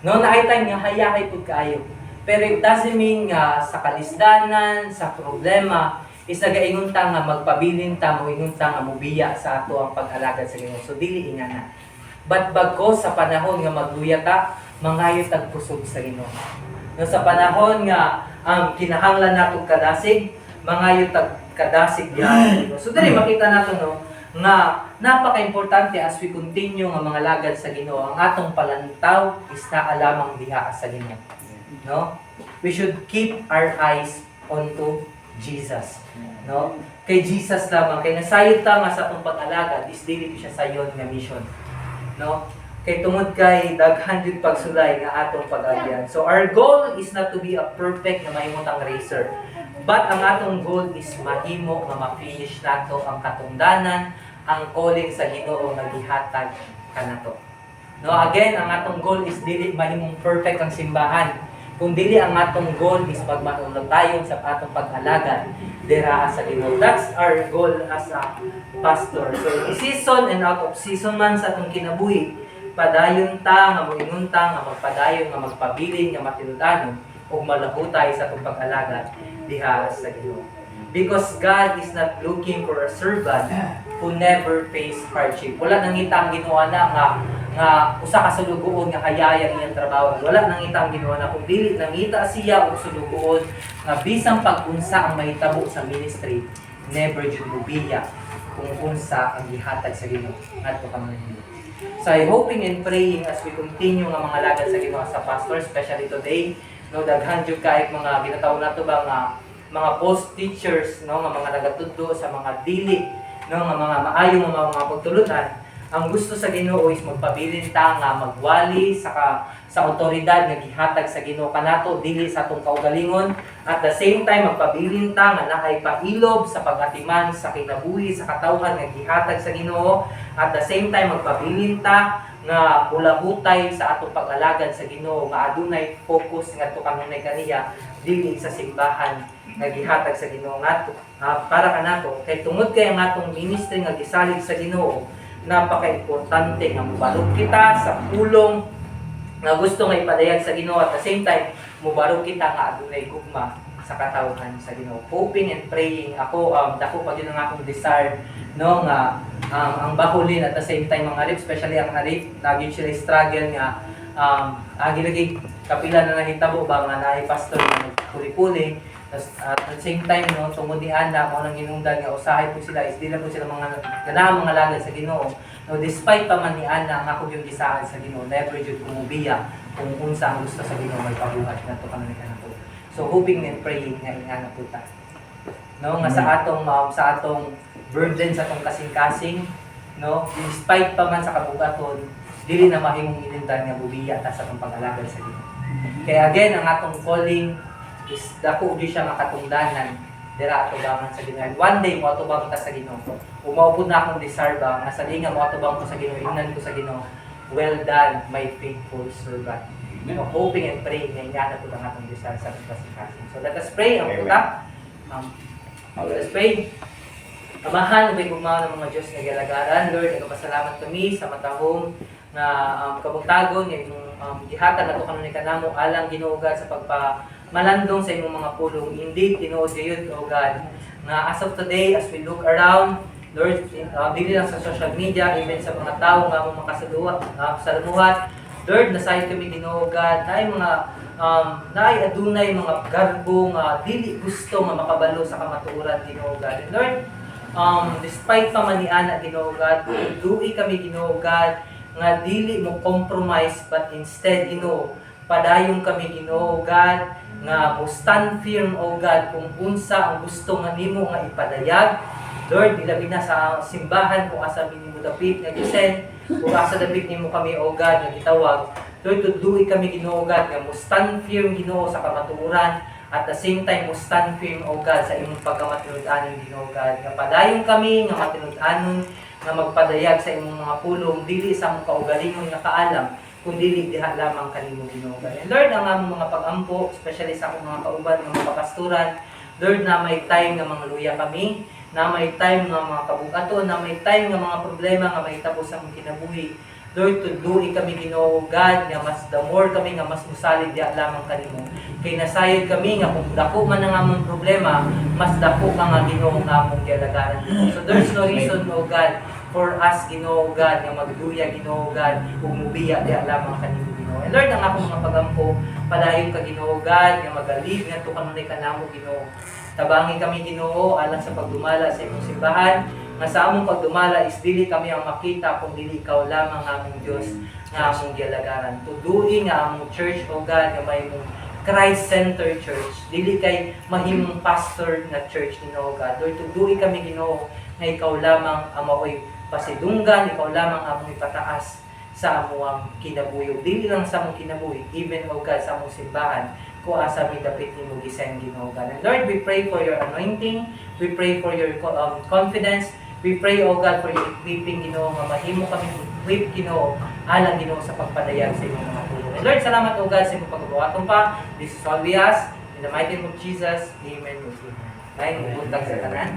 No, naay time nga hayahay pud kaayo. Pero it doesn't mean nga sa kalisdanan, sa problema, is nagaingon ta nga magpabilin ta, moingon ta nga mobiya sa ato ang pag-alagad sa Ginoo. So dili ingana. But bagko sa panahon nga magluya ta, mangayo tag kusog sa Ginoo. No, sa panahon nga ang kinahanglan nato kadasig, mangayo tag kadasig diha. So dili makita nato no nga napaka-importante as we continue nga mga lagad sa Ginoo, ang atong palantaw is naa lamang diha sa Ginoo. No? We should keep our eyes onto Jesus. No? Kay Jesus lamang, kay nasayod ta nga sa atong pag-alagad is dili siya sayon nga mission. No? Kay tungod kay daghan jud pagsulay nga atong pag-agyan. So our goal is not to be a perfect na mahimutang racer. But ang atong goal is mahimo nga ma-finish nato ang katungdanan, ang calling sa Ginoo nga gihatag kanato. No, again, ang atong goal is dili mahimong perfect ang simbahan. Kung dili ang atong goal is pagmaulatayon sa atong pag-alagad dira sa Ginoo. That's our goal as a pastor. So, season and out of season man sa atong kinabuhi, padayon ta nga moingon ta nga magpadayon nga magpabilin nga matiludano ug malaho tayo sa atong pag-alagad diha sa Ginoo. Because God is not looking for a servant who never face hardship. Wala nang itang Ginoo na nga usa ka sulugoon nga hayayang iyang trabaho. Wala nang itang Ginoo na kung dili nangita siya og sulugoon nga bisang pag-unsa ang mahitabo sa ministry, never jud mubiya kung unsa ang gihatag sa Ginoo ngadto ka man. So I'm hoping and praying as we continue nga mga lagad sa Ginoo sa pastor, especially today, no, daghan jud kay mga ginatawag nato ba nga mga post teachers, no, nga mga nagatudlo sa mga dili, no, nga mga maayong mga pagtulunan. Ang gusto sa Ginoo is magpabilin ta nga magwali sa awtoridad nga gihatag sa Ginoo kanato dili sa atong kaugalingon, at the same time magpabilin ta nga naay pailob sa pagatiman sa kinabuhi sa katawhan nga gihatag sa Ginoo, at the same time magpabilin ta nga hulahutay sa atong pag-alagad sa Ginoo nga adunay focus ngadto kanunay kaniya dili sa simbahan nga gihatag sa Ginoo ngadto para kanato kay tungod kay ang atong ministry nga gisalig sa Ginoo, napaka-importante nga mobalog kita sa pulong nga gusto nga ipadayag sa Ginoo, at the same time mobalog kita nga adunay gugma sa katawhan sa Ginoo. Hoping and praying ako dako pa gyud ang akong desire, no, nga ang bahulin at the same time ang harip, especially ang harip lagi sila struggle nga agi lagi kapila na nahitabo ba nga naay pastor nga puli-puli. At the same time, no, tungod ni Ana, mo nang hinungdan nga usahay po sila, is di lang po sila mga ganahan mga lagad sa Ginoo. No, despite pa man ni Ana, nga ako yung gisahan sa Ginoo, never jud kumubiya kung unsa ang gusto sa Ginoo may pabuhat na to kanang kanako. So hoping and praying nga ingana po ta. No, nga sa atong burden sa atong kasing-kasing, no, despite pa man sa kabugaton, dili na mahimong ilindan nga bubiya ta sa atong pag-alagad sa Ginoo. Kaya again, ang atong calling is dako di siya makatungdanan dira ato bangan sa Ginoo. One day mo ato bang ta sa Ginoo. Umaupod na akong desire ba nga sa linga mo ato bang ko sa Ginoo, ingnan ko sa Ginoo. Well done, my faithful servant. No, hoping and praying nga ingana po ang atong desire sa atong kasing-kasing. So let us pray ang puta. Let us pray. Amahan, ubay gugmaon ng mga Diyos nga galagaran. Lord, nagpasalamat kami sa matahong na kabungtagon nga imong gihatag ato kanon ni kanamo alang ginuugad sa pagpamalandong sa imong mga pulong. Indeed, tinuod gayud o God na as of today, as we look around, Lord, dili lang sa social media, even sa mga tao nga mong makasalamuhat, Lord, nasayon kami Ginoo God, naay adunay mga garbong dili gusto nga makabalo sa kamatuoran Ginoo God. And Lord, despite pa man ni ana Ginoo God, duhi kami Ginoo God nga dili mo compromise but instead Ginoo padayon kami Ginoo God nga mo stand firm o God kung unsa ang gusto nga nimo nga ipadayag. Lord, bilabi na sa simbahan kung asa nimo dapit nga gisend, kung asa dapit nimo kami o God nga gitawag. Lord, tudluy kami Ginoo God nga mo stand firm Ginoo sa kamatuoran at the same time mo stand firm o God sa imong pagkamatinud-anon Ginoo God. Nga padayon kami nga matinud-anon nga magpadayag sa imong mga pulong dili sa among kaugalingon nga kaalam kundi diha lamang kanimo Ginoo God. And Lord, ang among mga pag-ampo, especially sa akong mga kauban, mga kapastoran, Lord, na may time nga mangluya kami, na may time nga mga kabugaton, na may time nga mga problema nga mahitabo sa among kinabuhi. Lord, tudluy kami Ginoo God, nga mas the more kami nga mas musalig diha lamang kanimo. Kay nasayod kami nga kung dako man ang among problema, mas dako ka nga Ginoo nga among gialagaran. So there's no reason, O God, for us Ginoo God nga magluya Ginoo God ug mubiya diha lamang kanimo Ginoo. And Lord, ang akong mga pagampo padayon ka Ginoo God nga magalib ngadto kanunay kanamo Ginoo. Tabangi kami Ginoo alang sa pagdumala sa imong simbahan. Nga sa among pagdumala is dili kami ang makita kung dili ikaw lamang among Dios nga among gialagaran. Tudui nga among church O God nga may mong Christ-centered church. Dili kay mahimong pastor nga church Ginoo God. Lord, tudui kami Ginoo nga ikaw lamang ang maoy pasidunggan, ikaw lamang among ipataas sa amuang kinabuhi. Dili lang sa among kinabuhi, even O God sa among simbahan, kung asa mi dapit nimo gisend Ginoo God. And Lord, we pray for your anointing, we pray for your confidence, we pray O God for your equipping Ginoo nga mahimo kami equip Ginoo alang Ginoo sa pagpadayag sa imong mga pulong. And Lord, salamat O God sa imong pagbuhaton pa. This is all we ask in the mighty name of Jesus. Amen. Amen. Buntag sa tanan.